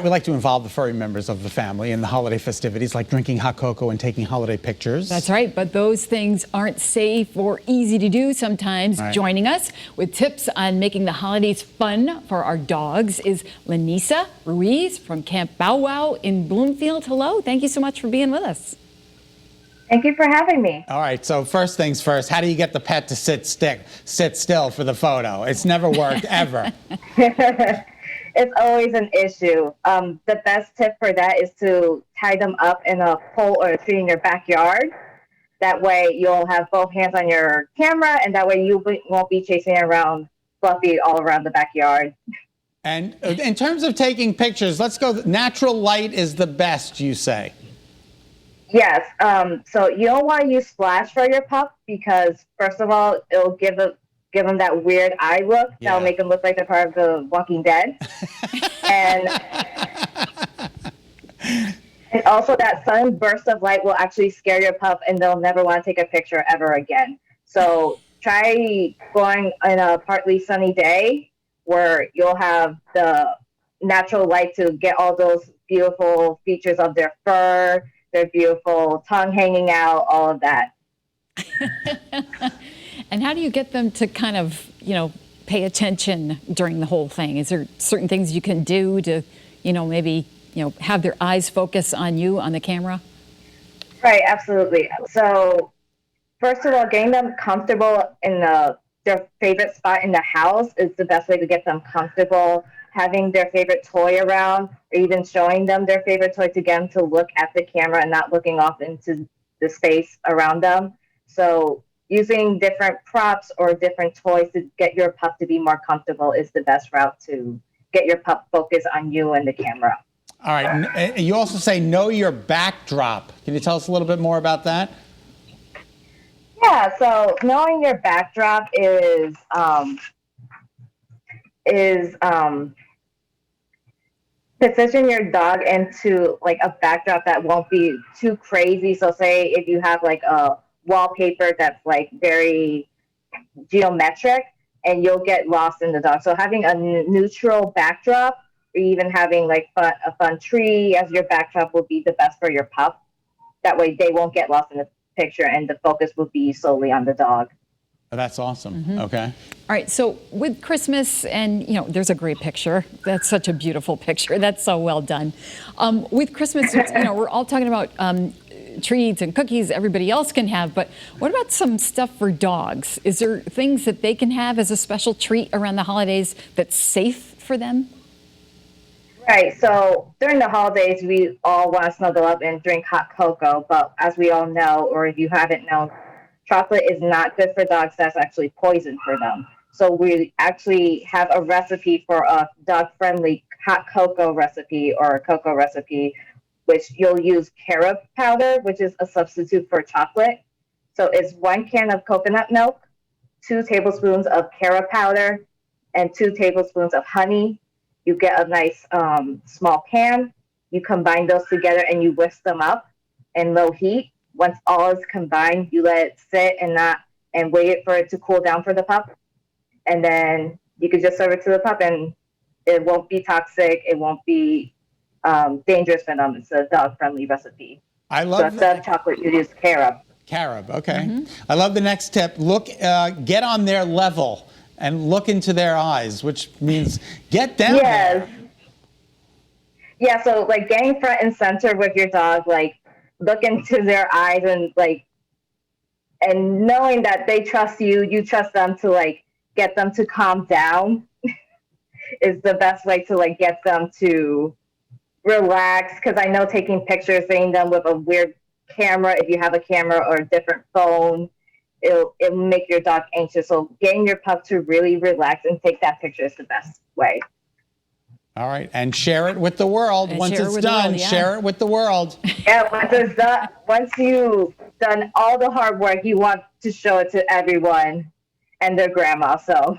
We like to involve the furry members of the family in the holiday festivities, like drinking hot cocoa and taking holiday pictures. That's right, but those things aren't safe or easy to do sometimes. Right. Joining us with tips on making the holidays fun for our dogs is Lynsia Ruiz from Camp Bow Wow in Bloomfield. Hello, thank you so much for being with us. Thank you for having me. All right, so first things first, how do you get the pet to sit still for the photo? It's never worked, ever. It's always an issue. The best tip for that is to tie them up in a pole or a tree in your backyard. That way you'll have both hands on your camera, and that way you won't be chasing around Fluffy all around the backyard. And in terms of taking pictures, let's go, natural light is the best, you say? Yes. So you don't want to use flash for your pup because, first of all, it'll give them that weird eye look. Yeah. That'll make them look like they're part of the Walking Dead. and also that sudden burst of light will actually scare your pup and they'll never want to take a picture ever again. So try going on a partly sunny day where you'll have the natural light to get all those beautiful features of their fur, their beautiful tongue hanging out, all of that. And how do you get them to kind of, pay attention during the whole thing? Is there certain things you can do to, maybe, have their eyes focus on you, on the camera? Right, absolutely. So first of all, getting them comfortable in their favorite spot in the house is the best way to get them comfortable. Having their favorite toy around, or even showing them their favorite toy to get them to look at the camera and not looking off into the space around them. So using different props or different toys to get your pup to be more comfortable is the best route to get your pup focused on you and the camera. All right. You also say know your backdrop. Can you tell us a little bit more about that? Yeah, so knowing your backdrop is position your dog into like a backdrop that won't be too crazy. So say if you have like a wallpaper that's like very geometric and you'll get lost in the dark. So having a neutral backdrop or even having like a fun tree as your backdrop will be the best for your pup. That way they won't get lost in the picture and the focus will be solely on the dog. Oh, that's awesome. Mm-hmm. Okay. All right. So with Christmas, and there's a great picture. That's such a beautiful picture. That's so well done. With Christmas, we're all talking about treats and cookies everybody else can have, but what about some stuff for dogs? Is there things that they can have as a special treat around the holidays that's safe for them? Right. So during the holidays, we all want to snuggle up and drink hot cocoa, but as we all know, or if you haven't known, chocolate is not good for dogs. That's actually poison for them. So we actually have a recipe for a dog-friendly hot cocoa recipe or a cocoa recipe, which you'll use carob powder, which is a substitute for chocolate. So it's 1 can of coconut milk, 2 tablespoons of carob powder, and 2 tablespoons of honey. You get a nice small pan. You combine those together and you whisk them up in low heat. Once all is combined, you let it sit and wait for it to cool down for the pup. And then you can just serve it to the pup and it won't be toxic. It won't be dangerous for them. It's a dog-friendly recipe. I love so instead of chocolate, you use carob. Carob, okay. Mm-hmm. I love the next tip. Get on their level and look into their eyes, which means get down there. Yeah, so like getting front and center with your dog, like look into their eyes and knowing that they trust you, you trust them to like get them to calm down is the best way to like get them to relax. Because I know taking pictures, seeing them with a weird camera, if you have a camera or a different phone, it'll make your dog anxious. So getting your pup to really relax and take that picture is the best way. All right, and share it with the world. Once it's done, share it with the world. Yeah, once it's done, once you've done all the hard work, you want to show it to everyone and their grandma. So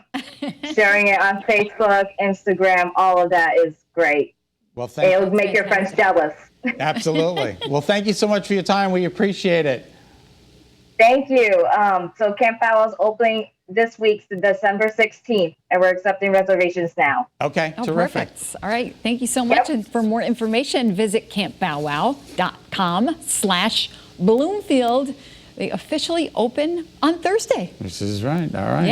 sharing it on Facebook, Instagram, all of that is great. Well, thank you. It'll make your friends jealous. Absolutely. Well, thank you so much for your time. We appreciate it. Thank you. So Camp Bow Wow is this week's December 16th, and we're accepting reservations now. Okay, Oh, terrific. perfect. All right. Thank you so much. Yep. And for more information, visit campbowwow.com/Bloomfield. They officially open on Thursday. This is right. All right.